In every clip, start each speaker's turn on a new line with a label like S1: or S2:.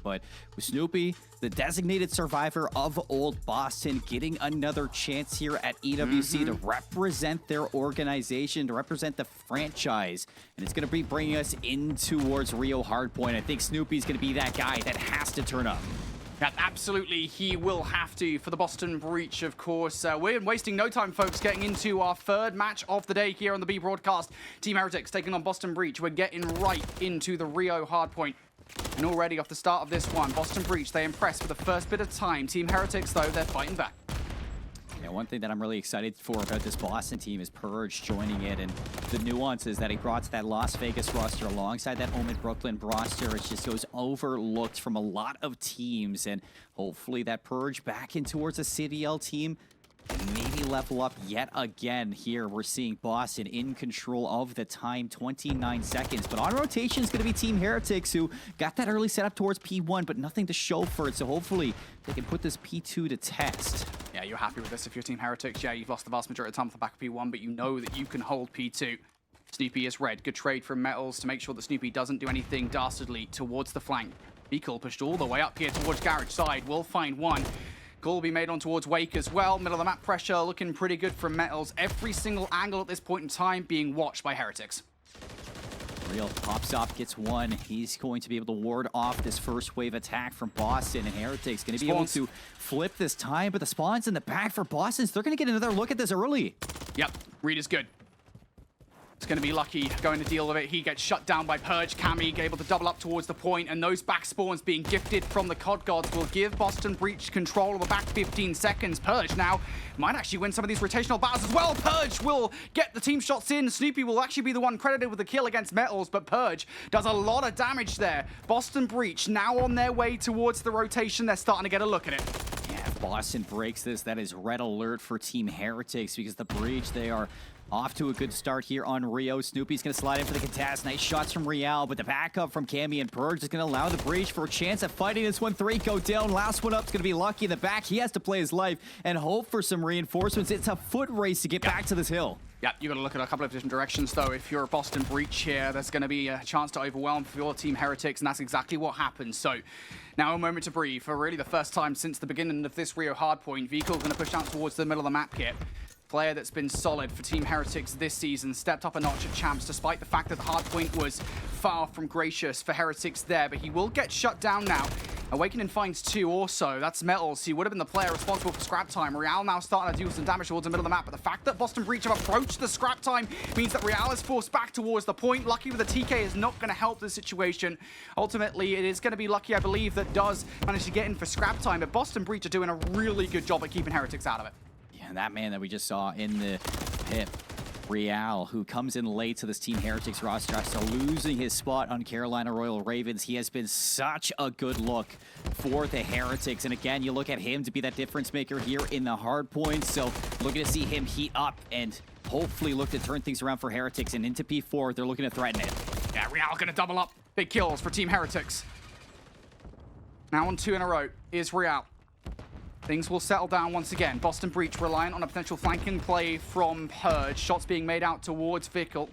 S1: But with Snoopy, the designated survivor of Old Boston, getting another chance here at EWC to represent their organization, to represent the franchise. And it's going to be bringing us in towards Rio Hardpoint. I think Snoopy's going to be that guy that has to turn up.
S2: Yeah, absolutely, he will have to for the Boston Breach, of course. We're wasting no time, folks, getting into our third match of the day here on the B broadcast. Team Heretics taking on Boston Breach. We're getting right into the Rio Hardpoint. And already off the start of this one, Boston Breach, they impressed for the first bit of time. Team Heretics, though, they're fighting back.
S1: Yeah, one thing that I'm really excited for about this Boston team is Purge joining it, and the nuances that he brought to that Las Vegas roster alongside that Omen Brooklyn roster. It just goes overlooked from a lot of teams, and hopefully that Purge back in towards a CDL team and maybe level up yet again. Here we're seeing Boston in control of the time, 29 seconds. But on rotation is going to be Team Heretics, who got that early setup towards P1, but nothing to show for it. So hopefully they can put this P2 to test.
S2: Yeah, you're happy with this if you're Team Heretics. Yeah, you've lost the vast majority of the time off the back of P1, but you know that you can hold P2. Snoopy is red. Good trade from Metals to make sure that Snoopy doesn't do anything dastardly towards the flank. Beakle pushed all the way up here towards Garage side. Will find one. Goal will be made on towards Wake as well. Middle of the map pressure looking pretty good from Metals. Every single angle at this point in time being watched by Heretics.
S1: Real pops up, gets one. He's going to be able to ward off this first wave attack from Boston, and Heretics going to be able to flip this time, but the spawns in the back for Boston, so they're going to get another look at this early.
S2: Yep, read is good. It's going to be lucky going to deal with it. He gets shut down by Purge. Cammy able to double up towards the point, and those back spawns being gifted from the COD gods will give Boston Breach control of the back 15 seconds. Purge now might actually win some of these rotational battles as well. Purge will get the team shots in. Snoopy will actually be the one credited with the kill against Metals, but Purge does a lot of damage there. Boston Breach now on their way towards the rotation. They're starting to get a look at it.
S1: Yeah, if Boston breaks this, that is red alert for Team Heretics, because the Breach, they are off to a good start here on Rio. Snoopy's going to slide in for the contest. Nice shots from Real, but the backup from Cammy and Purge is going to allow the Breach for a chance at fighting this one. 3 go down. Last one up is going to be Lucky in the back. He has to play his life and hope for some reinforcements. It's a foot race to get back to this hill.
S2: Yeah, you got to look at a couple of different directions, though. If you're a Boston Breach here, there's going to be a chance to overwhelm for your Team Heretics, and that's exactly what happens. So now a moment to breathe. For really the first time since the beginning of this Rio Hardpoint, Vehicle going to push out towards the middle of the map here. Player that's been solid for Team Heretics this season, stepped up a notch at Champs, despite the fact that the Hardpoint was far from gracious for Heretics there, but he will get shut down now. Awakening finds 2 also. That's Metals. He would have been the player responsible for scrap time. Real now starting to do some damage towards the middle of the map, but the fact that Boston Breach have approached the scrap time means that Real is forced back towards the point. Lucky with the TK is not going to help the situation. Ultimately, it is going to be Lucky, I believe, that does manage to get in for scrap time, but Boston Breach are doing a really good job at keeping Heretics out of it.
S1: And that man that we just saw in the pit, Real, who comes in late to this Team Heretics roster after losing his spot on Carolina Royal Ravens. He has been such a good look for the Heretics. And again, you look at him to be that difference maker here in the hard points. So looking to see him heat up and hopefully look to turn things around for Heretics. And into P4, they're looking to threaten it.
S2: Yeah, Real going to double up. Big kills for Team Heretics. Now on 2 in a row is Real. Things will settle down once again. Boston Breach reliant on a potential flanking play from Purge. Shots being made out towards Vickle.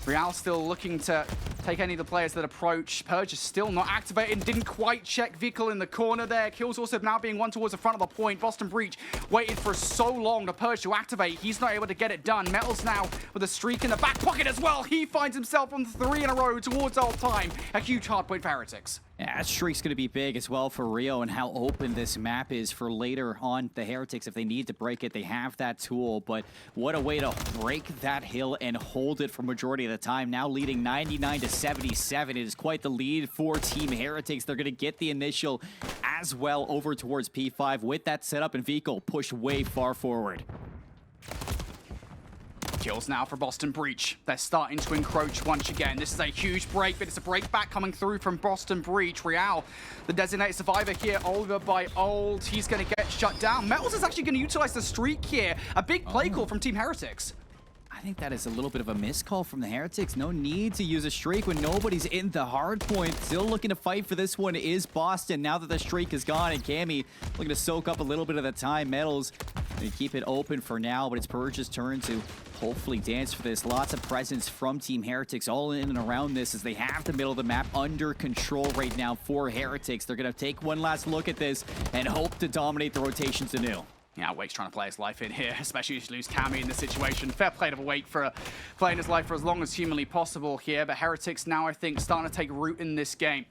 S2: Real still looking to take any of the players that approach. Purge is still not activated. Didn't quite check Vickle in the corner there. Kills also now being won towards the front of the point. Boston Breach waited for so long to Purge to activate. He's not able to get it done. Metals now with a streak in the back pocket as well. He finds himself on 3 in a row towards all time. A huge hard point for Heretics.
S1: Yeah, that streak's going to be big as well for Rio, and how open this map is for later on the Heretics. If they need to break it, they have that tool. But what a way to break that hill and hold it for majority of the time. Now leading 99 to 77. It is quite the lead for Team Heretics. They're going to get the initial as well over towards P5 with that setup, and Vehicle pushed way far forward.
S2: Kills now for Boston Breach. They're starting to encroach once again. This is a huge break, but it's a break back coming through from Boston Breach. Real, the designated survivor here, over by Old. He's going to get shut down. Metals is actually going to utilize the streak here. A big play call from Team Heretics.
S1: I think that is a little bit of a miscall from the Heretics. No need to use a streak when nobody's in the hard point. Still looking to fight for this one is Boston now that the streak is gone, and Cammy looking to soak up a little bit of the time. Metals going to keep it open for now, but it's Purge's turn to hopefully dance for this. Lots of presence from Team Heretics all in and around this as they have the middle of the map under control right now for Heretics. They're going to take one last look at this and hope to dominate the rotations anew.
S2: Yeah, Wake's trying to play his life in here, especially if you lose Cammy in this situation. Fair play to Wake for playing his life for as long as humanly possible here, but Heretics now, I think, starting to take root in this game.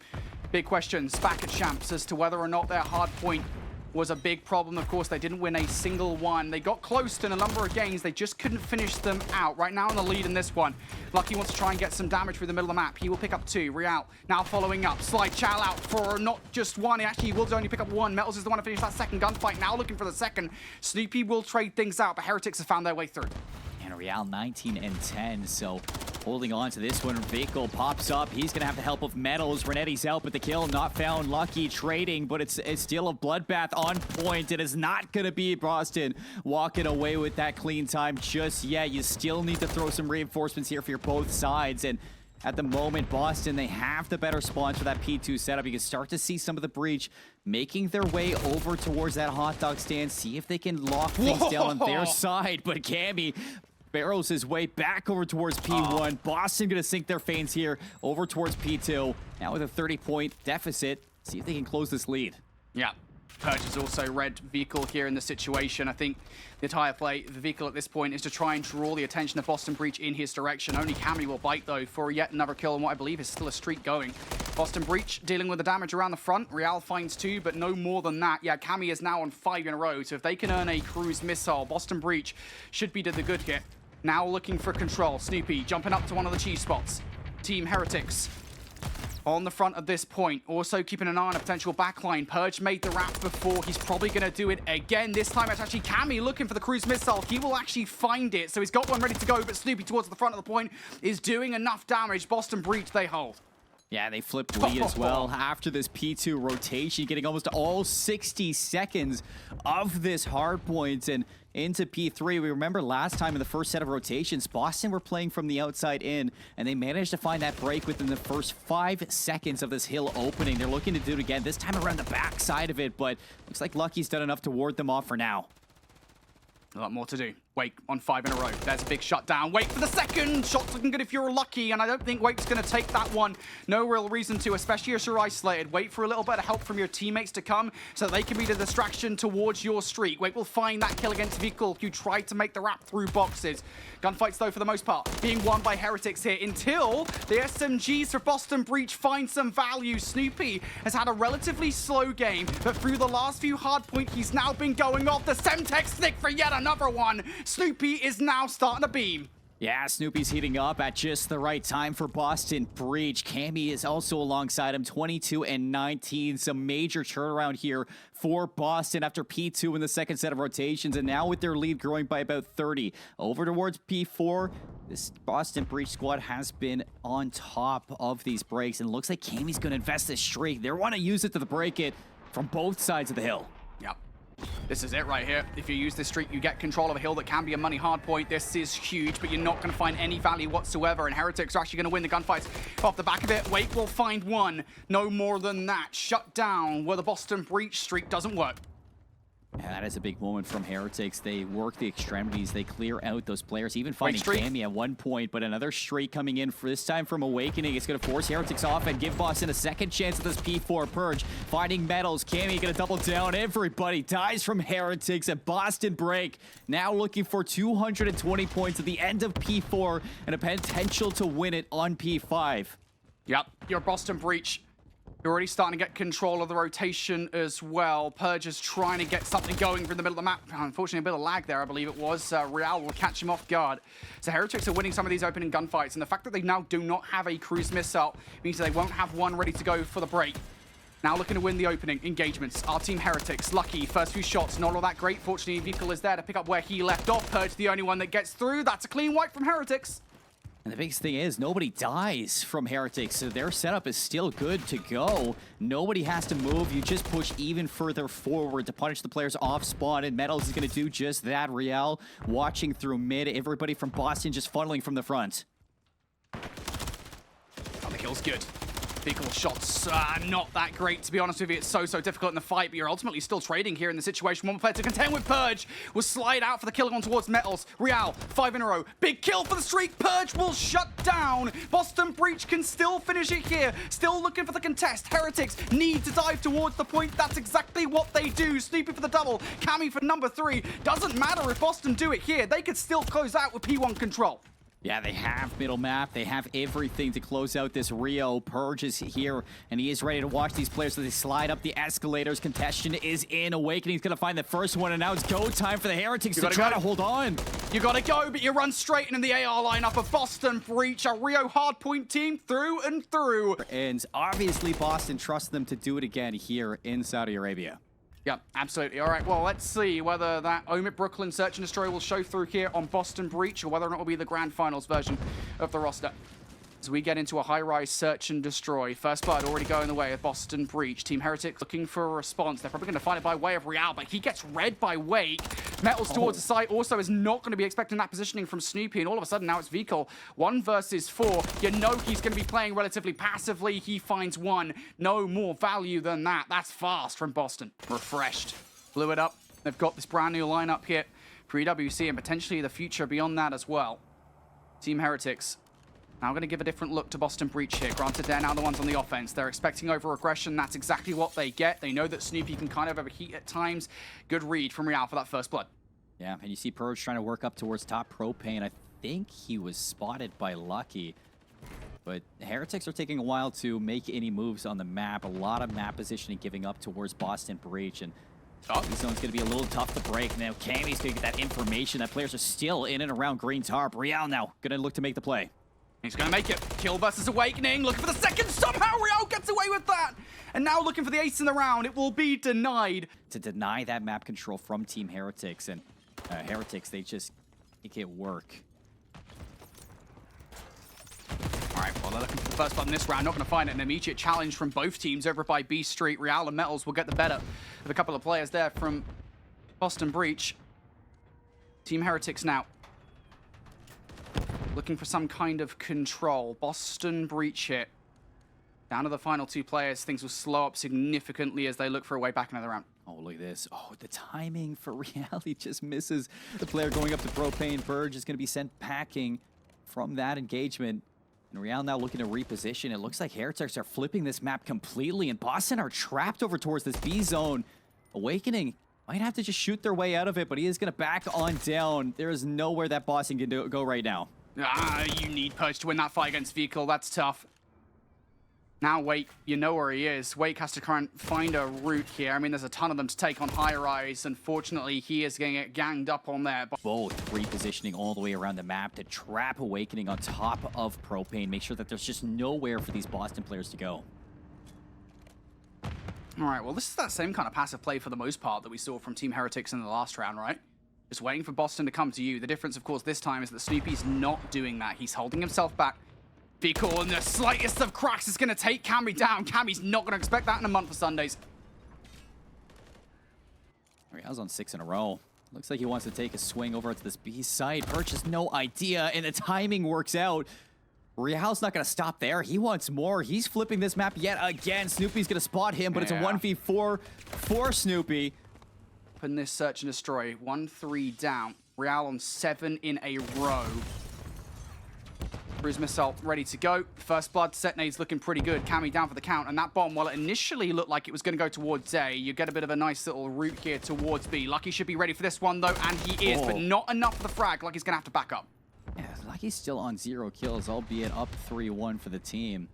S2: Big questions back at Champs as to whether or not their hard point was a big problem. Of course, they didn't win a single one. They got close to a number of games. They just couldn't finish them out. Right now in the lead in this one. Lucky wants to try and get some damage through the middle of the map. He will pick up 2. Real now following up. Slide Chow out for not just 1. Actually, he will only pick up 1. Metals is the one to finish that second gunfight. Now looking for the second. Snoopy will trade things out, but Heretics have found their way through.
S1: And Real 19 and 10, so holding on to this one. Vehicle pops up. He's going to have the help of Metals. Renetti's out, but the kill not found. Lucky trading, but it's still a bloodbath on point. It is not going to be Boston walking away with that clean time just yet. You still need to throw some reinforcements here for your both sides. And at the moment, Boston, they have the better spawns for that P2 setup. You can start to see some of the breach making their way over towards that hot dog stand. See if they can lock things down on their side. But Cammy barrels his way back over towards P1. Boston gonna sink their feigns here over towards P2. Now with a 30-point deficit, see if they can close this lead.
S2: Yeah. Purge is also red vehicle here in the situation. I think the entire play, the vehicle at this point, is to try and draw the attention of Boston Breach in his direction. Only Cammy will bite, though, for yet another kill and what I believe is still a streak going. Boston Breach dealing with the damage around the front. Real finds 2, but no more than that. Yeah, Cammy is now on 5 in a row, so if they can earn a cruise missile, Boston Breach should be to the good here. Now looking for control. Snoopy jumping up to one of the chief spots. Team Heretics on the front of this point. Also keeping an eye on a potential backline. Purge made the wrap before. He's probably going to do it again. This time it's actually Cammy looking for the cruise missile. He will actually find it. So he's got one ready to go, but Snoopy towards the front of the point is doing enough damage. Boston Breach, they hold. Yeah,
S1: they flipped lead as well after this P2 rotation, getting almost all 60 seconds of this hard point and into P3. We remember last time in the first set of rotations, Boston were playing from the outside in, and they managed to find that break within the first 5 seconds of this hill opening. They're looking to do it again, this time around the back side of it, but looks like Lucky's done enough to ward them off for now.
S2: A lot more to do. Wake on 5 in a row. There's a big shutdown. Wait for the second. Shot's looking good if you're lucky, and I don't think Wake's going to take that one. No real reason to, especially if you're isolated. Wait for a little bit of help from your teammates to come so they can be the distraction towards your streak. Wake will find that kill against Vehicle, who tried to make the wrap through boxes. Gunfights, though, for the most part, being won by Heretics here until the SMGs for Boston Breach find some value. Snoopy has had a relatively slow game, but through the last few hardpoint, he's now been going off the Semtex stick for yet another one. Snoopy is now starting to beam.
S1: Yeah, Snoopy's heating up at just the right time for Boston Breach. Cammy is also alongside him, 22 and 19. Some major turnaround here for Boston after P2 in the second set of rotations, and now with their lead growing by about 30. Over towards P4, this Boston Breach squad has been on top of these breaks, and looks like Cammy's going to invest this streak. They want to use it to break it from both sides of the hill.
S2: Yep. This is it right here. If you use this streak, you get control of a hill that can be a money hard point. This is huge, but you're not going to find any value whatsoever, and Heretics are actually going to win the gunfights off the back of it. Wake will find 1. No more than that. Shut down where the Boston Breach streak doesn't work.
S1: Yeah, that is a big moment from Heretics. They work the extremities. They clear out those players, even finding Cammy at one point, but another streak coming in for this time from Awakening. It's going to force Heretics off and give Boston a second chance at this P4 Purge. Finding Metals. Cammy going to double down. Everybody dies from Heretics at Boston Break. Now looking for 220 points at the end of P4 and a potential to win it on P5.
S2: Yep, your Boston Breach. You're already starting to get control of the rotation as well. Purge is trying to get something going from the middle of the map. Unfortunately, a bit of lag there, I believe it was. Real will catch him off guard. So Heretics are winning some of these opening gunfights, and the fact that they now do not have a cruise missile means that they won't have one ready to go for the break. Now looking to win the opening engagements. Our team Heretics, lucky, first few shots, not all that great. Fortunately, Vehicle is there to pick up where he left off. Purge the only one that gets through. That's a clean wipe from Heretics.
S1: And the biggest thing is nobody dies from Heretics, so their setup is still good to go. Nobody has to move. You just push even further forward to punish the players off spawn, and Metals is going to do just that. Real watching through mid. Everybody from Boston just funneling from the front.
S2: Oh, the kill's good. Vehicle shots not that great, to be honest with you. It's so difficult in the fight, but you're ultimately still trading here in the situation. One player to contend with. Purge will slide out for the kill on towards Metals. Real, 5 in a row. Big kill for the streak. Purge will shut down. Boston Breach can still finish it here. Still looking for the contest. Heretics need to dive towards the point. That's exactly what they do. Snoopy for the double. Cammy for number 3. Doesn't matter if Boston do it here. They could still close out with P1 control.
S1: Yeah, they have middle map. They have everything to close out this Rio. Purge is here, and he is ready to watch these players as they slide up the escalators. Contention is in. Awakening's going to find the first one, and now it's go time for the Heretics to try to hold on.
S2: You got to go, but you run straight into the AR lineup of Boston Breach, a Rio Hardpoint team through and through.
S1: And obviously, Boston trusts them to do it again here in Saudi Arabia.
S2: Yeah, absolutely. All right, well, let's see whether that Omid Brooklyn Search and Destroy will show through here on Boston Breach, or whether or not it will be the Grand Finals version of the roster. As we get into a high-rise Search and Destroy. First blood already going the way of Boston Breach. Team Heretics looking for a response. They're probably going to find it by way of Real, but he gets read by Wake. Metals towards the site also is not going to be expecting that positioning from Snoopy, and all of a sudden now it's Vikal. 1 versus 4. You know he's going to be playing relatively passively. He finds 1. No more value than that. That's fast from Boston. Refreshed. Blew it up. They've got this brand new lineup here for EWC and potentially the future beyond that as well. Team Heretics now going to give a different look to Boston Breach here. Granted, they're now the ones on the offense. They're expecting over-aggression. That's exactly what they get. They know that Snoopy can kind of overheat at times. Good read from Real for that first blood.
S1: Yeah, and you see Purge trying to work up towards top Propane. I think he was spotted by Lucky. But Heretics are taking a while to make any moves on the map. A lot of map positioning giving up towards Boston Breach. And this zone's going to be a little tough to break. Now, Cammy's going to get that information that players are still in and around Green Tarp. Real now going to look to make the play.
S2: He's going to make it. Kill versus Awakening. Looking for the second. Somehow Real gets away with that. And now looking for the ace in the round. It will be denied.
S1: To deny that map control from Team Heretics. And Heretics, they just make it work.
S2: All right, well, they're looking for the first blood in this round. Not going to find it. An immediate challenge from both teams over by B Street. Real and Metals will get the better of a couple of players there from Boston Breach. Team Heretics now looking for some kind of control. Boston Breach here. Down to the final 2 players. Things will slow up significantly as they look for a way back into the round.
S1: Oh, look at this. Oh, the timing for Real. He just misses the player going up to Propane. Purge is going to be sent packing from that engagement. And Real now looking to reposition. It looks like Heretics are flipping this map completely, and Boston are trapped over towards this B zone. Awakening might have to just shoot their way out of it, but he is going to back on down. There is nowhere that Boston can go right now.
S2: You need Purge to win that fight against Vehicle. That's tough. Now Wake, you know where he is. Wake has to try and find a route here. I mean, there's a ton of them to take on high rise. Unfortunately, he is going to get ganged up on there.
S1: Both repositioning all the way around the map to trap Awakening on top of Propane. Make sure that there's just nowhere for these Boston players to go.
S2: All right, well, this is that same kind of passive play for the most part that we saw from Team Heretics in the last round, right? Just waiting for Boston to come to you. The difference, of course, this time is that Snoopy's not doing that. He's holding himself back. Vehicle, and the slightest of cracks is going to take Cammy down. Cammy's not going to expect that in a month for Sundays.
S1: Real's on 6 in a row. Looks like he wants to take a swing over to this B side. Purge has no idea, and the timing works out. Real's not going to stop there. He wants more. He's flipping this map yet again. Snoopy's going to spot him, but it's a 1v4 for Snoopy.
S2: In this Search and Destroy, 1-3 down. Real on 7 in a row. Cruise missile ready to go. First blood, Setnade's looking pretty good. Cammy down for the count, and that bomb, while it initially looked like it was going to go towards A, you get a bit of a nice little route here towards B. Lucky should be ready for this one, though, and he is, but not enough for the frag. Lucky's going to have to back up.
S1: Yeah, Lucky's still on 0 kills, albeit up 3-1 for the team.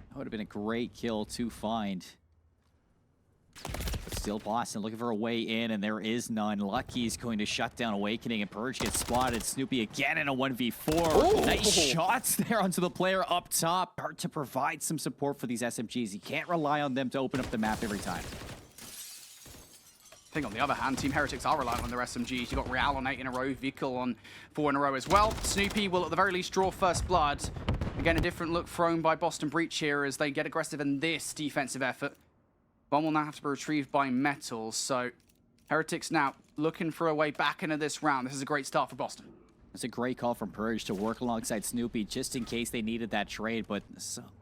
S1: That would have been a great kill to find. But still Boston looking for a way in, and there is none. Lucky's going to shut down Awakening, and Purge gets spotted. Snoopy again in a 1v4. Nice shots there onto the player up top. Hard to provide some support for these SMGs. You can't rely on them to open up the map every time.
S2: think on the other hand, Team Heretics are reliant on their SMGs. You've got Real on 8 in a row, Vickle on 4 in a row as well. Snoopy will at the very least draw first blood. Again, a different look thrown by Boston Breach here as they get aggressive in this defensive effort. Bomb will now have to be retrieved by Metals, so Heretics now looking for a way back into this round. This is a great start for Boston.
S1: It's a great call from Purge to work alongside Snoopy just in case they needed that trade, but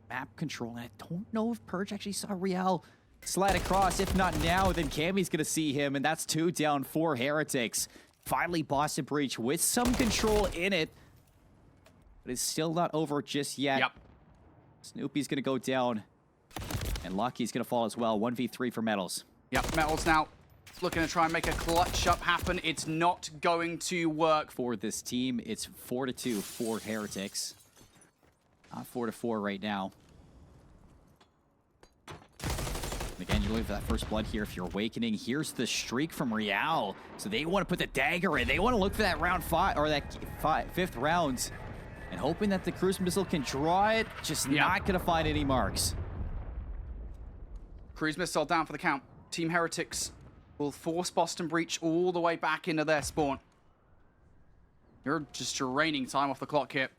S1: map control, and I don't know if Purge actually saw Real slide across. If not now, then Cammy's going to see him, and that's 2 down for Heretics. Finally, Boston Breach with some control in it, but it's still not over just yet.
S2: Yep.
S1: Snoopy's going to go down, and Lucky's going to fall as well. 1v3 for Metals.
S2: Yep, Metals now looking to try and make a clutch up happen. It's not going to work.
S1: For this team, it's 4-2 for Heretics. 4-4 right now. Again, you're looking for that first blood here if you're awakening. Here's the streak from Real. So they want to put the dagger in. They want to look for that round 5 or that 5th round. And hoping that the cruise missile can draw it. Just not going to find any marks.
S2: Cruise missile down for the count. Team Heretics will force Boston Breach all the way back into their spawn. You're just draining time off the clock here.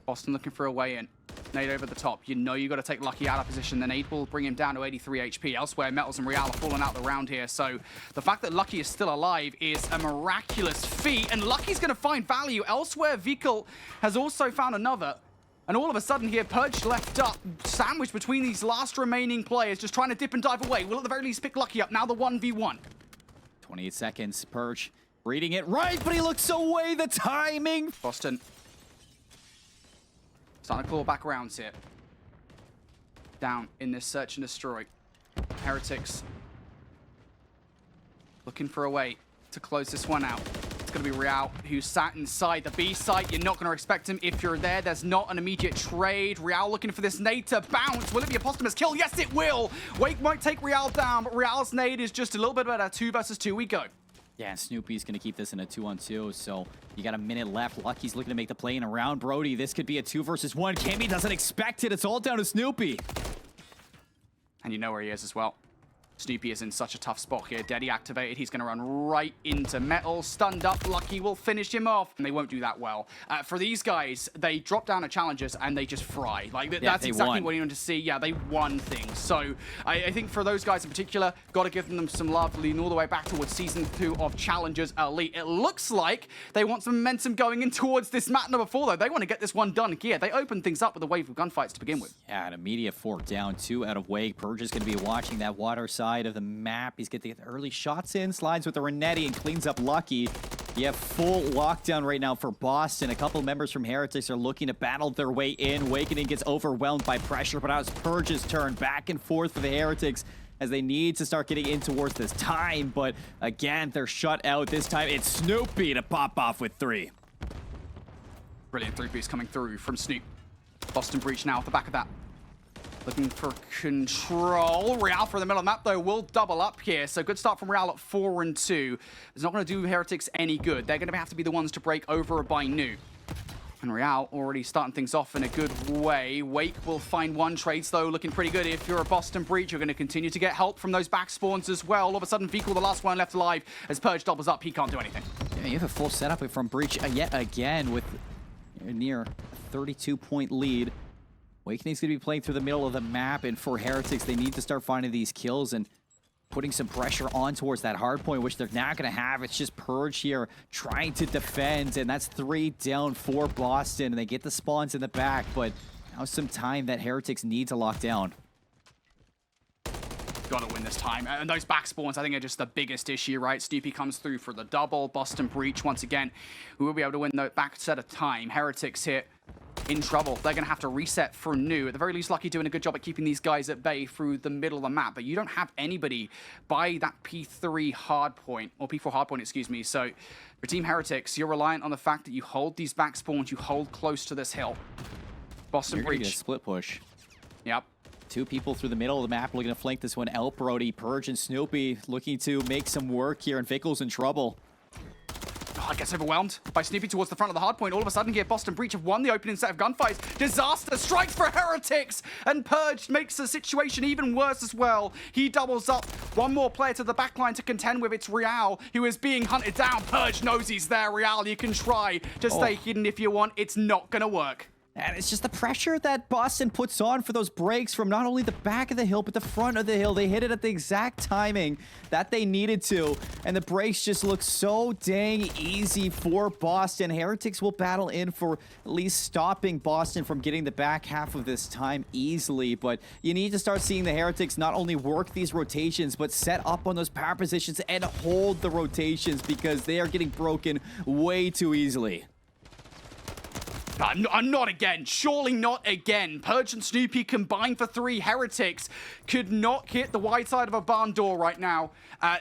S2: Boston looking for a way in. Nade over the top. You know you got to take Lucky out of position. The nade will bring him down to 83 HP. Elsewhere, Metals and Real are falling out the round here. So the fact that Lucky is still alive is a miraculous feat. And Lucky's going to find value. Elsewhere, Vickle has also found another. And all of a sudden here, Purge left up, sandwiched between these last remaining players, just trying to dip and dive away. Will at the very least pick Lucky up. Now the 1v1.
S1: 28 seconds. Purge reading it right, but he looks away. The timing.
S2: Boston starting to claw back rounds here. Down in this search and destroy. Heretics looking for a way to close this one out. It's going to be Real, who sat inside the B site. You're not going to expect him if you're there. There's not an immediate trade. Real looking for this nade to bounce. Will it be a posthumous kill? Yes, it will. Wake might take Real down, but Real's nade is just a little bit better. 2 versus 2 we go.
S1: Yeah, Snoopy's going to keep this in a 2-on-2, so you got a minute left. Lucky's looking to make the play in around Brody. This could be a 2 versus 1. Cammy doesn't expect it. It's all down to Snoopy.
S2: And you know where he is as well. Snoopy is in such a tough spot here. Daddy activated. He's going to run right into Metal. Stunned up. Lucky will finish him off. And they won't do that well. For these guys, they drop down at challenges and they just fry. Like, that's exactly what you want to see. Yeah, they won things. So I think for those guys in particular, got to give them some love, leading all the way back towards Season 2 of Challengers Elite. It looks like they want some momentum going in towards this map number 4, though. They want to get this one done here. They open things up with a wave of gunfights to begin with. Yeah,
S1: an immediate 4 down, 2 out of Wake. Purge is going to be watching that water side of the map. He's getting the early shots in, slides with the Renetti and cleans up Lucky. You have full lockdown right now for Boston. A couple of members from Heretics are looking to battle their way in. Awakening gets overwhelmed by pressure, but now it's Purge's turn. Back and forth for the Heretics as they need to start getting in towards this time, but again, they're shut out. This time it's Snoopy to pop off with 3.
S2: Brilliant 3-piece coming through from Snoop. Boston Breach now off the back of that. Looking for control. Real for the middle of the map, though, will double up here. So good start from Real at 4 and 2. It's not going to do Heretics any good. They're going to have to be the ones to break over by New. And Real already starting things off in a good way. Wake will find 1 trade, though, looking pretty good. If you're a Boston Breach, you're going to continue to get help from those back spawns as well. All of a sudden, Vickle, the last one left alive, as Purge doubles up. He can't do anything.
S1: Yeah, you have a full setup from Breach yet again with near a 32-point lead. Awakening's going to be playing through the middle of the map, and for Heretics, they need to start finding these kills and putting some pressure on towards that hard point, which they're not going to have. It's just Purge here trying to defend, and that's 3 down for Boston, and they get the spawns in the back, but now some time that Heretics need to lock down.
S2: Got to win this time. And those back spawns, I think, are just the biggest issue, right? Snoopy comes through for the double. Boston Breach, once again, we will be able to win the back set of time. Heretics here in trouble. They're going to have to reset for New. At the very least, Lucky doing a good job at keeping these guys at bay through the middle of the map, but you don't have anybody by that P3 hardpoint, or P4 hardpoint, excuse me. So for Team Heretics, you're reliant on the fact that you hold these back spawns, you hold close to this hill. Boston Breach.
S1: Get a split push.
S2: Yep.
S1: 2 people through the middle of the map looking to flank this one. El Brody, Purge, and Snoopy looking to make some work here, and Vickle's in trouble.
S2: Gets overwhelmed by Snoopy towards the front of the hard point. All of a sudden here, Boston Breach have won the opening set of gunfights. Disaster strikes for Heretics, and Purge makes the situation even worse as well. He doubles up. One more player to the backline to contend with. It's Real, who is being hunted down. Purge knows he's there. Real, you can try to stay hidden if you want. It's not going to work.
S1: And it's just the pressure that Boston puts on for those breaks from not only the back of the hill, but the front of the hill. They hit it at the exact timing that they needed to. And the breaks just look so dang easy for Boston. Heretics will battle in for at least stopping Boston from getting the back half of this time easily. But you need to start seeing the Heretics not only work these rotations, but set up on those power positions and hold the rotations, because they are getting broken way too easily.
S2: Not again. Surely not again. Purge and Snoopy combined for 3. Heretics could not hit the wide side of a barn door right now.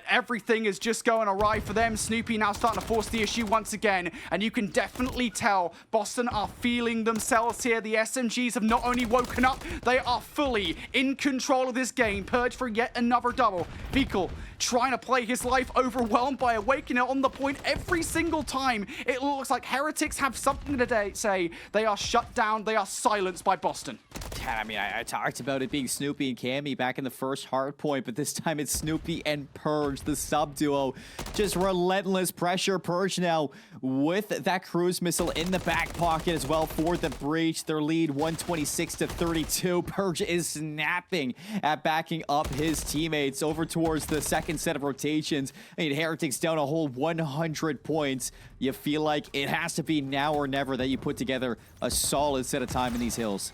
S2: Everything is just going awry for them. Snoopy now starting to force the issue once again. And you can definitely tell Boston are feeling themselves here. The SMGs have not only woken up, they are fully in control of this game. Purge for yet another double. Vikal trying to play his life, overwhelmed by Awakener on the point every single time. It looks like Heretics have something to say. They are shut down. They are silenced by Boston.
S1: Yeah, I mean, I talked about it being Snoopy and Cammy back in the first Hardpoint, but this time it's Snoopy and Purge, the sub-duo. Just relentless pressure. Purge now with that cruise missile in the back pocket as well for the breach. Their lead 126-32. Purge is snapping at backing up his teammates over towards the second set of rotations. I mean, Heretics down a whole 100 points. You feel like it has to be now or never that you put together a solid set of time in these hills.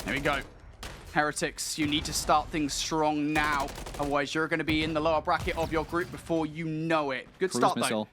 S2: There we go. Heretics, you need to start things strong now. Otherwise, you're going to be in the lower bracket of your group before you know it. Good
S1: Cruise
S2: start,
S1: missile.
S2: though.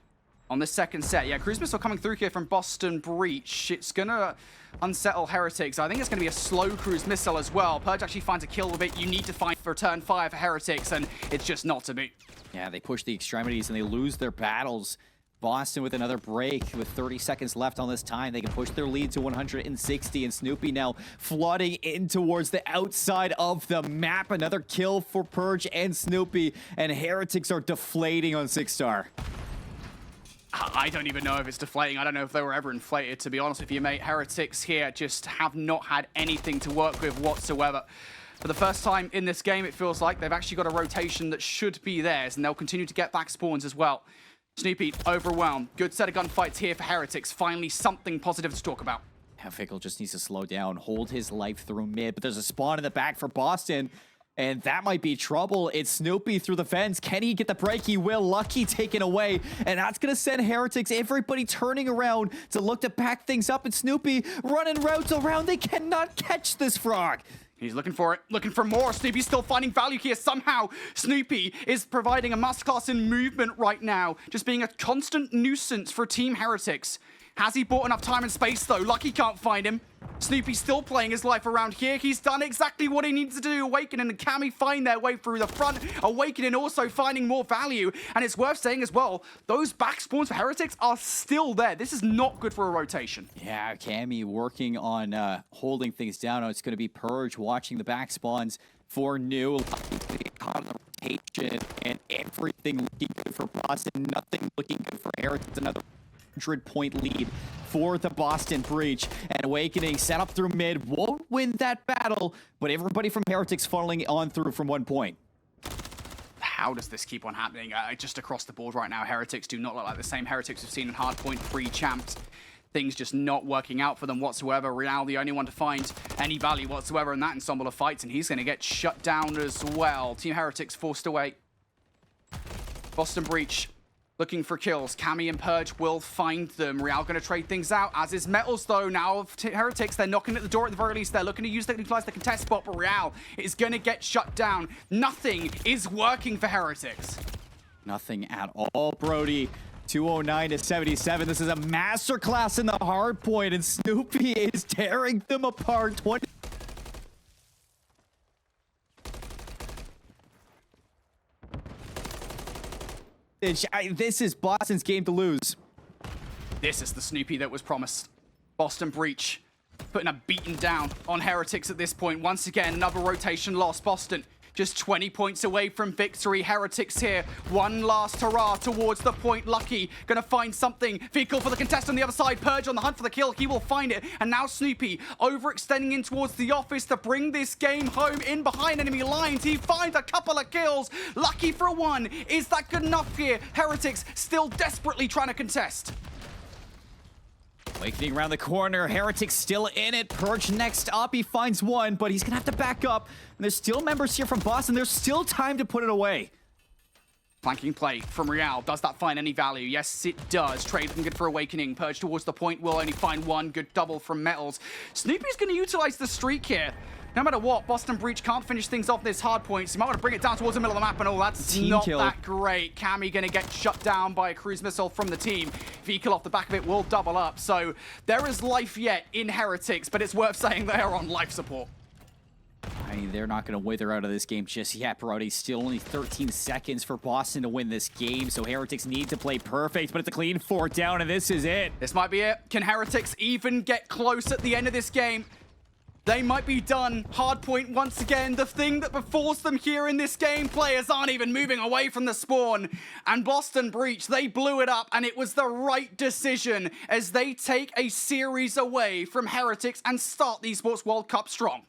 S2: On the second set. Yeah, Cruise Missile coming through here from Boston Breach. It's going to unsettle Heretics. I think it's going to be a slow Cruise Missile as well. Purge actually finds a kill with it. You need to find for turn 5 for Heretics, and it's just not to be.
S1: Yeah, they push the extremities and they lose their battles. Boston with another break with 30 seconds left on this time. They can push their lead to 160, and Snoopy now flooding in towards the outside of the map. Another kill for Purge and Snoopy, and Heretics are deflating on 6-star.
S2: I don't even know if it's deflating. I don't know if they were ever inflated, to be honest with you, mate. Heretics here just have not had anything to work with whatsoever. For the first time in this game, it feels like they've actually got a rotation that should be theirs, and they'll continue to get back spawns as well. Snoopy, overwhelmed. Good set of gunfights here for Heretics. Finally, something positive to talk about.
S1: Vikal just needs to slow down, hold his life through mid, but there's a spawn in the back for Boston, and that might be trouble. It's Snoopy through the fence. Can he get the break? He will. Lucky taken away, and that's going to send Heretics, everybody turning around to look to back things up, and Snoopy running routes around. They cannot catch this frog.
S2: He's looking for it, looking for more. Snoopy's still finding value here. Somehow, Snoopy is providing a masterclass in movement right now, just being a constant nuisance for Team Heretics. Has he bought enough time and space, though? Lucky can't find him. Snoopy's still playing his life around here. He's done exactly what he needs to do. Awakening and Cammy find their way through the front. Awakening also finding more value. And it's worth saying as well, those back spawns for Heretics are still there. This is not good for a rotation.
S1: Yeah, Cammy working on holding things down. It's going to be Purge watching the back spawns for new. Caught on the rotation, and everything looking good for Boston. Nothing looking good for Heretics. Another 100-point lead for the Boston Breach, and Awakening set up through mid, won't win that battle, but everybody from Heretics funneling on through from 1 point.
S2: How does this keep on happening? Just across the board right now, Heretics do not look like the same Heretics we've seen in Hardpoint pre-champs. Things just not working out for them whatsoever. Real, the only one to find any value whatsoever in that ensemble of fights, and he's going to get shut down as well. Team Heretics forced away. Boston Breach looking for kills. Cammy and Purge will find them. Real going to trade things out, as is Metals, though. Now of Heretics, they're knocking at the door at the very least. They're looking to use the neutralize the contest spot, but Real is going to get shut down. Nothing is working for Heretics.
S1: Nothing at all, Brody. 209-77. This is a masterclass in the hard point, and Snoopy is tearing them apart. 20. This is Boston's game to lose.
S2: This is the Snoopy that was promised. Boston Breach putting a beating down on Heretics at this point. Once again, another rotation loss. Boston Just 20 points away from victory. Heretics here. One last hurrah towards the point. Lucky gonna find something. Vehicle for the contest on the other side. Purge on the hunt for the kill. He will find it. And now Snoopy overextending in towards the office to bring this game home in behind enemy lines. He finds a couple of kills. Lucky for one. Is that good enough here? Heretics still desperately trying to contest.
S1: Awakening around the corner. Heretics still in it. Purge next up. He finds one, but he's going to have to back up. And there's still members here from Boston. There's still time to put it away.
S2: Flanking play from Real. Does that find any value? Yes, it does. Trade looking good for Awakening. Purge towards the point. Will only find one. Good double from Metals. Snoopy's going to utilize the streak here. No matter what, Boston Breach can't finish things off this hard point, so you might want to bring it down towards the middle of the map, and all that's
S1: Team
S2: not
S1: kill.
S2: that great. Cammy going to get shut down by a cruise missile from the team. Vehicle off the back of it will double up, so there is life yet in Heretics, but it's worth saying they are on life support.
S1: I mean, they're not going to wither out of this game just yet, Brody. Still only 13 seconds for Boston to win this game, so Heretics need to play perfect, but it's a clean 4 down, and this is it.
S2: This might be it. Can Heretics even get close at the end of this game? They might be done. Hardpoint once again. The thing that befalls them here in this game, players aren't even moving away from the spawn. And Boston Breach, they blew it up, and it was the right decision as they take a series away from Heretics and start the Esports World Cup strong.